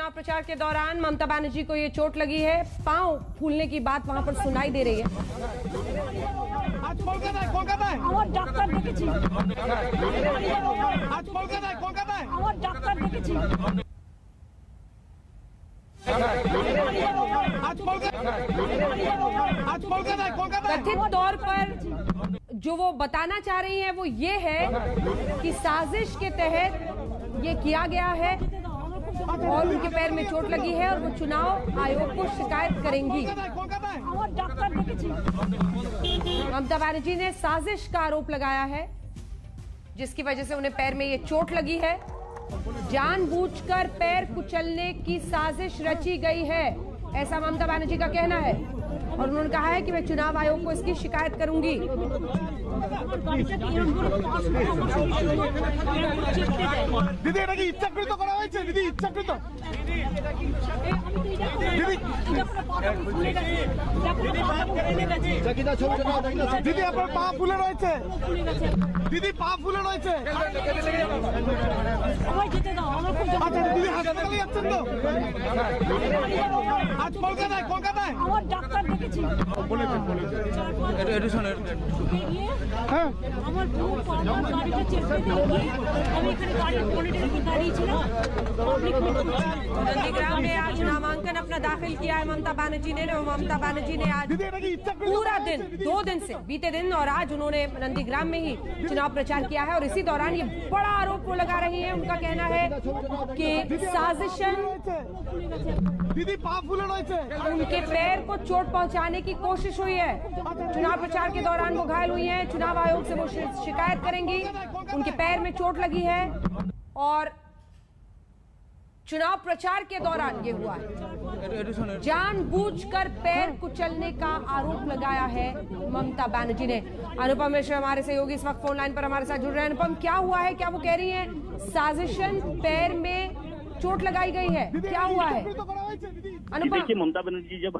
चुनाव प्रचार के दौरान ममता बनर्जी को ये चोट लगी है, पांव फूलने की बात वहां पर सुनाई दे रही है। कथित तौर पर जो वो बताना चाह रही हैं वो ये है कि साजिश के तहत ये किया गया है और उनके पैर में चोट लगी है और वो चुनाव आयोग को शिकायत करेंगी। ममता बनर्जी ने साजिश का आरोप लगाया है जिसकी वजह से उन्हें पैर में ये चोट लगी है। जानबूझकर पैर कुचलने की साजिश रची गई है, ऐसा ममता बनर्जी का कहना है और उन्होंने कहा है कि मैं चुनाव आयोग को इसकी शिकायत करूंगी। दीदी এটা কি ইচ্ছাকৃত করা হয়েছে? दीदी ইচ্ছাকৃত? दीदी আপনার পা ফুলে রয়েছে, दीदी পা ফুলে রয়েছে। আচ্ছা দিদি হাসপাতালে যাচ্ছেন তো? আজ কলকাতায় কলকাতায় আমার ডাক্তার দেখেছি। এটা শুনে হ্যাঁ আমার পুরো পাওয়ার গাড়িটা চেপে দিয়ে আমি এখানে গাড়ির পলিটিক্যাল की गाड़ी ছিলাম। नंदीग्राम में आज नामांकन अपना दाखिल किया है ममता बनर्जी ने। ममता बनर्जी ने आज पूरा दिन 2 दिन से बीते दिन और आज उन्होंने नंदीग्राम में ही चुनाव प्रचार किया है और इसी दौरान ये बड़ा आरोप वो लगा रही है। उनका कहना है कि साजिशन उनके पैर को चोट पहुंचाने की कोशिश हुई है। चुनाव प्रचार के दौरान वो घायल हुई हैं, चुनाव आयोग से वो शिकायत करेंगी। उनके पैर में चोट लगी है और चुनाव प्रचार के दौरान ये हुआ है। जानबूझकर पैर कुचलने का आरोप लगाया है ममता बनर्जी ने। अनुपम मिश्र हमारे सहयोगी इस वक्त फोन लाइन पर हमारे साथ जुड़ रहे हैं। अनुपम, क्या हुआ है? क्या वो कह रही हैं साजिशन पैर में चोट लगाई गई है, क्या हुआ है? देखिए ममता बनर्जी जब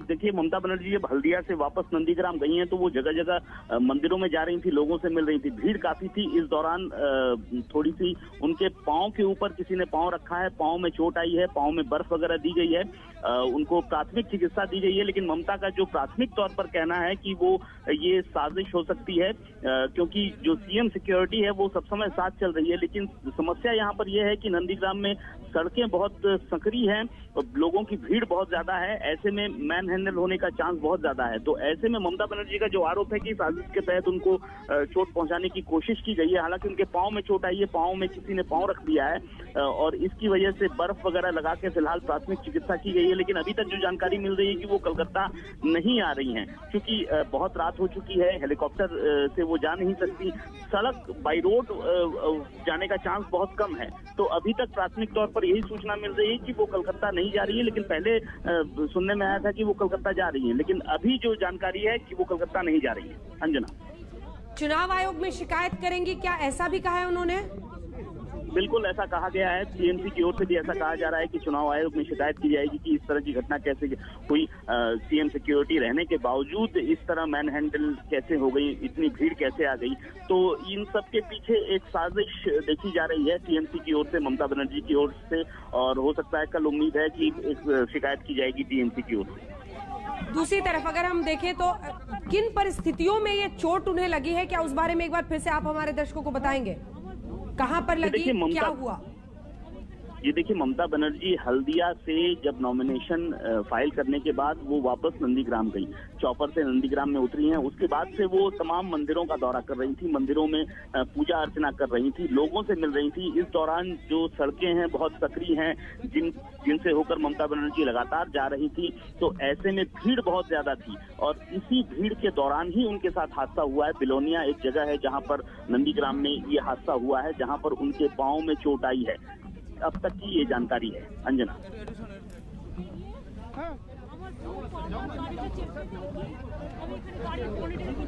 देखिए ममता बनर्जी जब हल्दिया से वापस नंदीग्राम गई हैं तो वो जगह जगह मंदिरों में जा रही थी, लोगों से मिल रही थी, भीड़ काफी थी। इस दौरान थोड़ी सी उनके पांव के ऊपर किसी ने पांव रखा है, पांव में चोट आई है, पांव में बर्फ वगैरह दी गई है, उनको प्राथमिक चिकित्सा दी गई है। लेकिन ममता का जो प्राथमिक तौर पर कहना है कि वो ये साजिश हो सकती है क्योंकि जो सीएम सिक्योरिटी है वो सब समय साथ चल रही है। लेकिन समस्या यहाँ पर यह है कि नंदीग्राम में सड़कें बहुत संकरी हैं, लोगों की भीड़ बहुत ज्यादा है, ऐसे में मैन हैंडल होने का चांस बहुत ज्यादा है। तो ऐसे में ममता बनर्जी का जो आरोप है कि साजिश के तहत उनको चोट पहुंचाने की कोशिश की गई है। हालांकि उनके पांव में चोट आई है, पांव में किसी ने पांव रख दिया है और इसकी वजह से बर्फ वगैरह लगा के फिलहाल प्राथमिक चिकित्सा की गई है। लेकिन अभी तक जो जानकारी मिल रही है कि वो कलकत्ता नहीं आ रही हैं क्योंकि बहुत रात हो चुकी है, हेलीकॉप्टर से वो जा नहीं सकती, सड़क बाई रोड जाने का चांस बहुत कम है। तो अभी तक प्राथमिक तौर पर यही सूचना मिल रही है कि वो कलकत्ता नहीं जा रही है। लेकिन पहले सुनने में आया था कि वो कलकत्ता जा रही है, लेकिन अभी जो जानकारी है कि वो कलकत्ता नहीं जा रही है। अंजना, चुनाव आयोग में शिकायत करेंगी, क्या ऐसा भी कहा है उन्होंने? बिल्कुल ऐसा कहा गया है, टीएमसी की ओर से भी ऐसा कहा जा रहा है कि चुनाव आयोग में शिकायत की जाएगी कि इस तरह की घटना कैसे हुई, सीएम सिक्योरिटी रहने के बावजूद इस तरह मैन हैंडल कैसे हो गई, इतनी भीड़ कैसे आ गई। तो इन सब के पीछे एक साजिश देखी जा रही है टीएमसी की ओर से, ममता बनर्जी की ओर से, और हो सकता है कल उम्मीद है कि एक शिकायत की जाएगी टीएमसी की ओर से। दूसरी तरफ अगर हम देखें तो किन परिस्थितियों में ये चोट उन्हें लगी है, क्या उस बारे में एक बार फिर से आप हमारे दर्शकों को बताएंगे? कहां पर लगी, क्या हुआ? ये देखिए ममता बनर्जी हल्दिया से जब नॉमिनेशन फाइल करने के बाद वो वापस नंदीग्राम गई, चौपर से नंदीग्राम में उतरी हैं। उसके बाद से वो तमाम मंदिरों का दौरा कर रही थी, मंदिरों में पूजा अर्चना कर रही थी, लोगों से मिल रही थी। इस दौरान जो सड़कें हैं बहुत सक्रिय हैं जिनसे होकर ममता बनर्जी लगातार जा रही थी। तो ऐसे में भीड़ बहुत ज्यादा थी और इसी भीड़ के दौरान ही उनके साथ हादसा हुआ है। बिलोनिया एक जगह है जहां पर नंदीग्राम में ये हादसा हुआ है, जहां पर उनके पांव में चोट आई है। अब तक की ये जानकारी है। अंजना,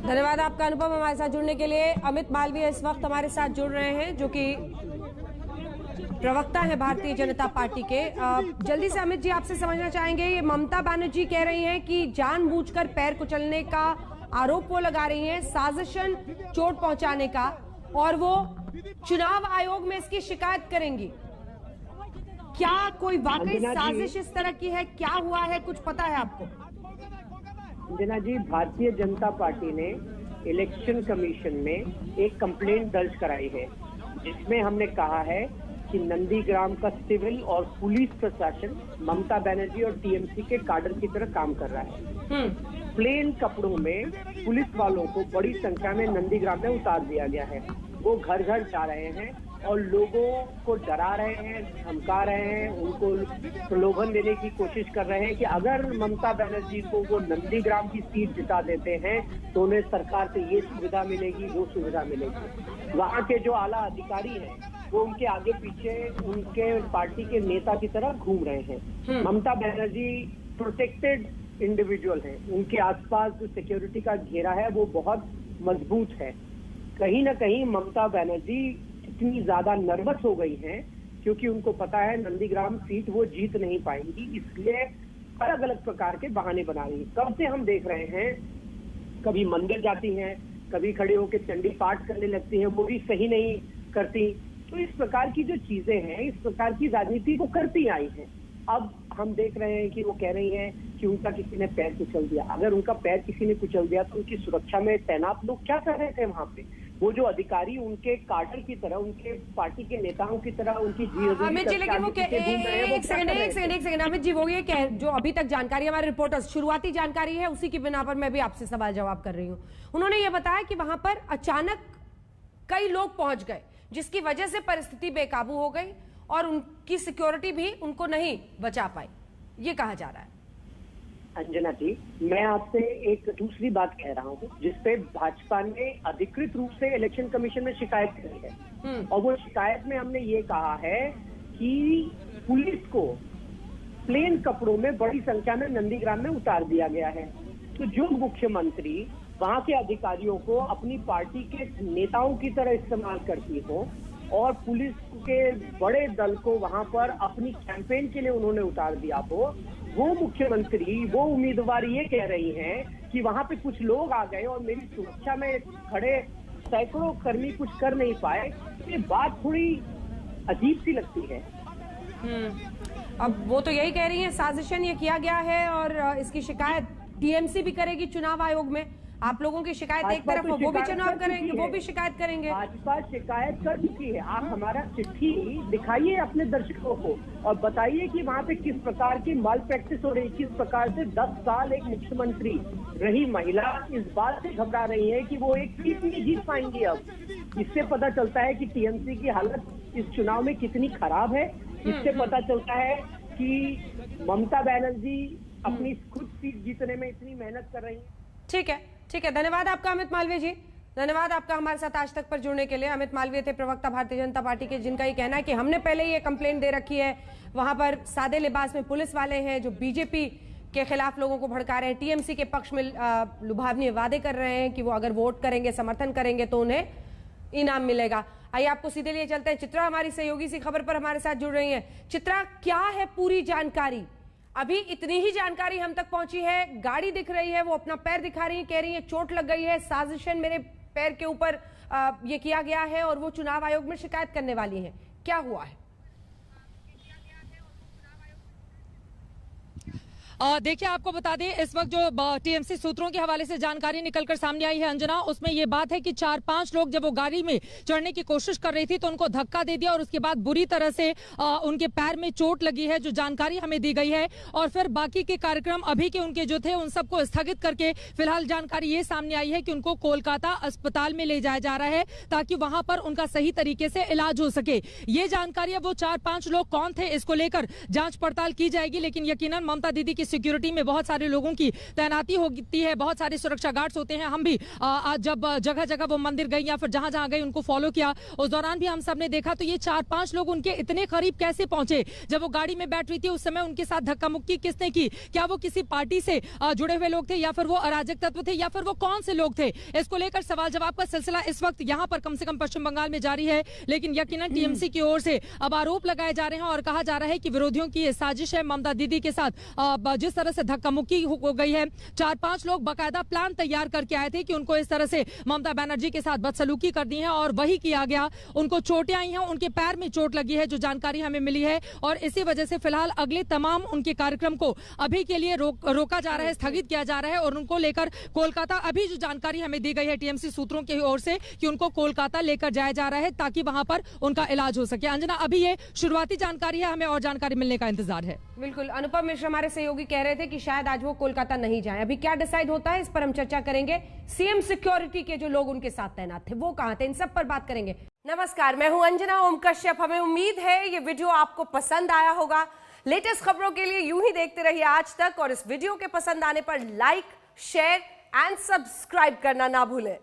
धन्यवाद आपका अनुपम, हमारे साथ जुड़ने के लिए। अमित मालवीय इस वक्त हमारे साथ जुड़ रहे हैं जो कि प्रवक्ता है भारतीय जनता पार्टी के। जल्दी से अमित जी आपसे समझना चाहेंगे, ये ममता बनर्जी कह रही हैं कि जानबूझकर पैर कुचलने का आरोप वो लगा रही हैं, साजिशन चोट पहुंचाने का, और वो चुनाव आयोग में इसकी शिकायत करेंगी। क्या कोई वाकई साजिश इस तरह की है? क्या हुआ है, कुछ पता है आपको? अंजना जी, भारतीय जनता पार्टी ने इलेक्शन कमीशन में एक कंप्लेंट दर्ज कराई है, जिसमें हमने कहा है कि नंदीग्राम का सिविल और पुलिस प्रशासन ममता बनर्जी और टीएमसी के काडर की तरह काम कर रहा है। प्लेन कपड़ों में पुलिस वालों को बड़ी संख्या में नंदीग्राम में उतार दिया गया है। वो घर घर जा रहे हैं और लोगों को डरा रहे हैं, धमका रहे हैं, उनको प्रलोभन देने की कोशिश कर रहे हैं कि अगर ममता बनर्जी को वो नंदीग्राम की सीट जिता देते हैं तो उन्हें सरकार से ये सुविधा मिलेगी, वो सुविधा मिलेगी। वहाँ के जो आला अधिकारी हैं वो उनके आगे पीछे उनके पार्टी के नेता की तरह घूम रहे हैं। ममता बनर्जी प्रोटेक्टेड इंडिविजुअल है, उनके आसपास जो सिक्योरिटी का घेरा है वो बहुत मजबूत है। कहीं ना कहीं ममता बनर्जी इतनी ज्यादा नर्वस हो गई हैं क्योंकि उनको पता है नंदीग्राम सीट वो जीत नहीं पाएंगी, इसलिए अलग अलग प्रकार के बहाने बना रही है। कब से हम देख रहे हैं, कभी मंदिर जाती हैं, कभी खड़े होकर चंडी पाठ करने लगती हैं, वो भी सही नहीं करती। तो इस प्रकार की जो चीजें हैं, इस प्रकार की राजनीति वो करती आई हैं। अब हम देख रहे हैं कि वो कह रही हैं कि उनका किसी ने पैर कुचल दिया। अगर उनका पैर किसी ने कुचल दिया तो उनकी सुरक्षा में तैनात लोग क्या कर रहे थे वहां पे? वो जो अधिकारी उनके काडर की तरह, उनके पार्टी के नेताओं की तरह उनकी अमित जी, लेकिन वो एक सेकंड अमित जी, वो ये कह, जो अभी तक जानकारी हमारे रिपोर्टर्स शुरुआती जानकारी है उसी की बिना पर मैं भी आपसे सवाल जवाब कर रही हूँ। उन्होंने ये बताया कि वहां पर अचानक कई लोग पहुंच गए जिसकी वजह से परिस्थिति बेकाबू हो गई और उनकी सिक्योरिटी भी उनको नहीं बचा पाई, ये कहा जा रहा है। अंजना जी, मैं आपसे एक दूसरी बात कह रहा हूँ जिसपे भाजपा ने अधिकृत रूप से इलेक्शन कमीशन में शिकायत करी है, और वो शिकायत में हमने ये कहा है कि पुलिस को प्लेन कपड़ों में बड़ी संख्या में नंदीग्राम में उतार दिया गया है। तो जो मुख्यमंत्री वहां के अधिकारियों को अपनी पार्टी के नेताओं की तरह इस्तेमाल करती हो और पुलिस के बड़े दल को वहां पर अपनी कैंपेन के लिए उन्होंने उतार दिया हो, वो मुख्यमंत्री, वो उम्मीदवार ये कह रही हैं कि वहां पे कुछ लोग आ गए और मेरी सुरक्षा में खड़े सैकड़ों कर्मी कुछ कर नहीं पाए। ये बात थोड़ी अजीब सी लगती है। अब वो तो यही कह रही हैं साजिशन ये किया गया है और इसकी शिकायत टीएमसी भी करेगी चुनाव आयोग में। आप लोगों की शिकायत एक तरफ, वो भी चुनाव करेंगे, वो भी शिकायत करेंगे। भाजपा शिकायत कर चुकी है। आप हमारा चिट्ठी दिखाइए अपने दर्शकों को और बताइए कि वहाँ पे किस प्रकार की माल प्रैक्टिस हो रही, किस प्रकार से 10 साल एक मुख्यमंत्री रही महिला इस बात से घबरा रही है कि वो एक सीट नहीं जीत पाएंगी। अब इससे पता चलता है कि टीएमसी की हालत इस चुनाव में कितनी खराब है। इससे पता चलता है कि ममता बनर्जी अपनी खुद सीट जीतने में इतनी मेहनत कर रही है। ठीक है, धन्यवाद आपका अमित मालवीय जी, धन्यवाद आपका हमारे साथ आज तक पर जुड़ने के लिए। अमित मालवीय थे प्रवक्ता भारतीय जनता पार्टी के, जिनका ये कहना है कि हमने पहले ये कंप्लेंट दे रखी है, वहां पर सादे लिबास में पुलिस वाले हैं जो बीजेपी के खिलाफ लोगों को भड़का रहे हैं, टीएमसी के पक्ष में लुभावनी वादे कर रहे हैं कि वो अगर वोट करेंगे, समर्थन करेंगे तो उन्हें इनाम मिलेगा। आइए आपको सीधे लिए चलते हैं। चित्रा हमारी सहयोगी इसी खबर पर हमारे साथ जुड़ रही है। चित्रा, क्या है पूरी जानकारी? अभी इतनी ही जानकारी हम तक पहुंची है, गाड़ी दिख रही है, वो अपना पैर दिखा रही है, कह रही है चोट लग गई है, साजिशन मेरे पैर के ऊपर ये किया गया है और वो चुनाव आयोग में शिकायत करने वाली है। क्या हुआ है? देखिए, आपको बता दें, इस वक्त जो टीएमसी सूत्रों के हवाले से जानकारी निकलकर सामने आई है अंजना, उसमें यह बात है कि 4-5 लोग जब वो गाड़ी में चढ़ने की कोशिश कर रही थी तो उनको धक्का दे दिया और उसके बाद बुरी तरह से उनके पैर में चोट लगी है, जो जानकारी हमें दी गई है। और फिर बाकी के कार्यक्रम अभी के उनके जो थे उन सबको स्थगित करके फिलहाल जानकारी ये सामने आई है कि उनको कोलकाता अस्पताल में ले जाया जा रहा है ताकि वहां पर उनका सही तरीके से इलाज हो सके। ये जानकारी अब वो 4-5 लोग कौन थे इसको लेकर जांच पड़ताल की जाएगी, लेकिन यकीनन ममता दीदी की सिक्योरिटी में बहुत सारे लोगों की तैनाती होती है, बहुत सारे सुरक्षा गार्ड्स होते हैं। हम भी आज जब जगह जगह वो मंदिर गई या फिर जहां जहां गई उनको फॉलो किया, उस दौरान भी हम सब ने देखा तो ये 4-5 लोग उनके इतने करीब कैसे पहुंचे? जब वो गाड़ी में बैठ रही थी उस समय उनके साथ धक्का मुक्की किसने की? क्या वो किसी पार्टी से जुड़े हुए लोग थे या फिर वो अराजक तत्व थे या फिर वो कौन से लोग थे? इसको लेकर सवाल जवाब का सिलसिला इस वक्त यहाँ पर कम से कम पश्चिम बंगाल में जारी है, लेकिन यकीनन टीएमसी की ओर से अब आरोप लगाए जा रहे हैं और कहा जा रहा है कि विरोधियों की ये साजिश है ममता दीदी के साथ जिस तरह से धक्का मुक्की हो गई है, 4-5 लोग बकायदा प्लान तैयार करके आए थे कि उनको इस तरह से ममता बनर्जी के साथ बदसलूकी करनी है और वही किया गया। उनको चोटें आई हैं, उनके पैर में चोट लगी है, जो जानकारी हमें मिली है, और इसी वजह से फिलहाल अगले तमाम उनके कार्यक्रम को अभी के लिए रोका जा रहा है, स्थगित किया जा रहा है और उनको लेकर कोलकाता, अभी जो जानकारी हमें दी गई है टीएमसी सूत्रों की ओर से कि उनको कोलकाता लेकर जाया जा रहा है ताकि वहां पर उनका इलाज हो सके। अंजना, अभी ये शुरुआती जानकारी है, हमें और जानकारी मिलने का इंतजार है। बिल्कुल, अनुपम मिश्र हमारे सहयोगी कह रहे थे कि शायद आज वो कोलकाता नहीं जाए। अभी क्या डिसाइड होता है इस पर हम चर्चा करेंगे। सीएम सिक्योरिटी के जो लोग उनके साथ तैनात थे वो कहां थे, इन सब पर बात करेंगे। नमस्कार, मैं हूं अंजना ओम कश्यप। हमें उम्मीद है ये वीडियो आपको पसंद आया होगा। लेटेस्ट खबरों के लिए यूं ही देखते रहिए आज तक, और इस वीडियो के पसंद आने पर लाइक, शेयर एंड सब्सक्राइब करना ना भूलें।